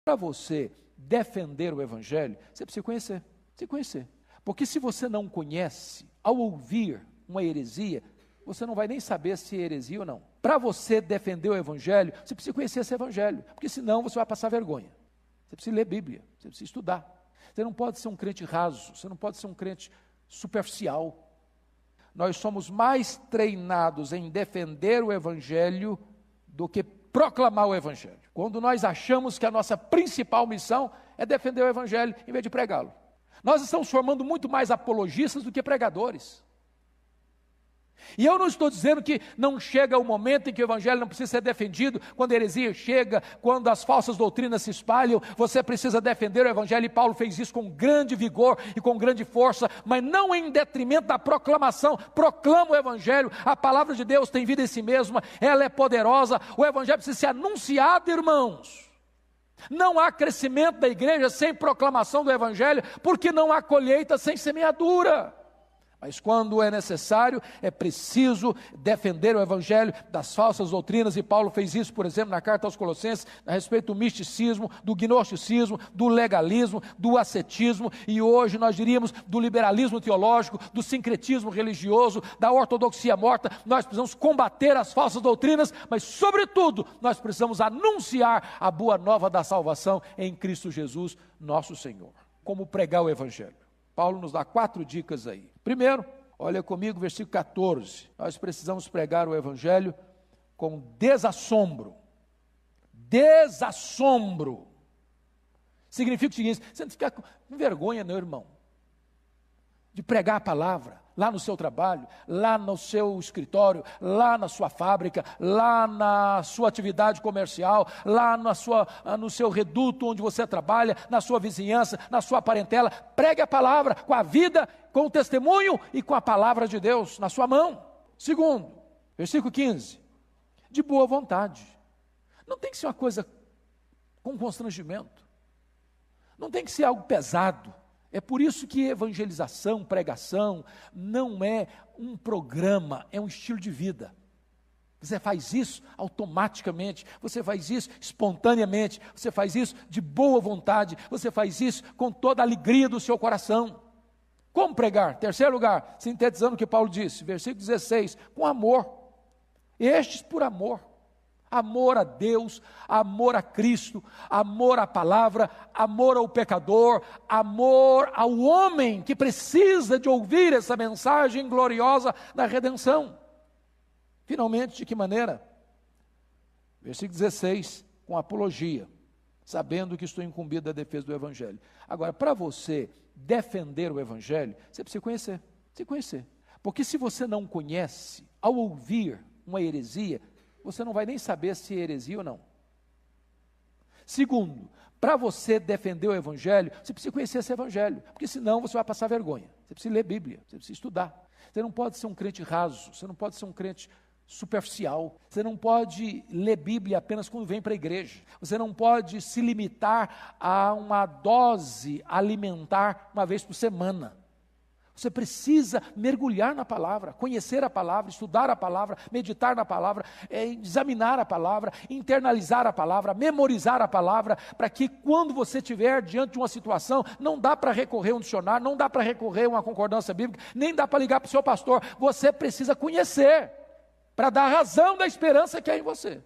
Para você defender o Evangelho, você precisa conhecer. Porque se você não conhece, ao ouvir uma heresia, você não vai nem saber se é heresia ou não. Para você defender o Evangelho, você precisa conhecer esse Evangelho, porque senão você vai passar vergonha. Você precisa ler Bíblia, você precisa estudar. Você não pode ser um crente raso, você não pode ser um crente superficial. Nós somos mais treinados em defender o Evangelho do que proclamar o Evangelho. Quando nós achamos que a nossa principal missão é defender o Evangelho em vez de pregá-lo. Nós estamos formando muito mais apologistas do que pregadores. E eu não estou dizendo que não chega o momento em que o Evangelho não precisa ser defendido, quando a heresia chega, quando as falsas doutrinas se espalham, você precisa defender o Evangelho, e Paulo fez isso com grande vigor e com grande força, mas não em detrimento da proclamação. Proclama o Evangelho, a palavra de Deus tem vida em si mesma, ela é poderosa, o Evangelho precisa ser anunciado, irmãos. Não há crescimento da igreja sem proclamação do Evangelho, porque não há colheita sem semeadura. Mas quando é necessário, é preciso defender o Evangelho das falsas doutrinas, e Paulo fez isso, por exemplo, na carta aos Colossenses, a respeito do misticismo, do gnosticismo, do legalismo, do ascetismo, e hoje nós diríamos do liberalismo teológico, do sincretismo religioso, da ortodoxia morta. Nós precisamos combater as falsas doutrinas, mas sobretudo, nós precisamos anunciar a boa nova da salvação em Cristo Jesus, nosso Senhor. Como pregar o Evangelho? Paulo nos dá 4 dicas aí. Primeiro, olha comigo, versículo 14. Nós precisamos pregar o Evangelho com desassombro. Desassombro. Significa o seguinte: você não fica com vergonha, não, irmão, de pregar a palavra lá no seu trabalho, lá no seu escritório, lá na sua fábrica, lá na sua atividade comercial, lá no seu reduto onde você trabalha, na sua vizinhança, na sua parentela. Pregue a palavra com a vida, com o testemunho e com a palavra de Deus na sua mão. Segundo, versículo 15, de boa vontade. Não tem que ser uma coisa com constrangimento, não tem que ser algo pesado. É por isso que evangelização, pregação, não é um programa, é um estilo de vida. Você faz isso automaticamente, você faz isso espontaneamente, você faz isso de boa vontade, você faz isso com toda a alegria do seu coração. Como pregar? Terceiro lugar, sintetizando o que Paulo disse, versículo 16, com amor. Estes por amor. Amor a Deus, amor a Cristo, amor à palavra, amor ao pecador, amor ao homem que precisa de ouvir essa mensagem gloriosa da redenção. Finalmente, de que maneira? Versículo 16, com apologia, sabendo que estou incumbido da defesa do Evangelho. Agora, para você defender o Evangelho, você precisa conhecer. Porque se você não conhece, ao ouvir uma heresia, você não vai nem saber se é heresia ou não. Segundo, para você defender o Evangelho, você precisa conhecer esse Evangelho, porque senão você vai passar vergonha. Você precisa ler Bíblia, você precisa estudar. Você não pode ser um crente raso, você não pode ser um crente superficial. Você não pode ler Bíblia apenas quando vem para a igreja. Você não pode se limitar a uma dose alimentar uma vez por semana. Você precisa mergulhar na palavra, conhecer a palavra, estudar a palavra, meditar na palavra, examinar a palavra, internalizar a palavra, memorizar a palavra, para que quando você estiver diante de uma situação, não dá para recorrer a um dicionário, não dá para recorrer a uma concordância bíblica, nem dá para ligar para o seu pastor. Você precisa conhecer, para dar razão da esperança que há em você.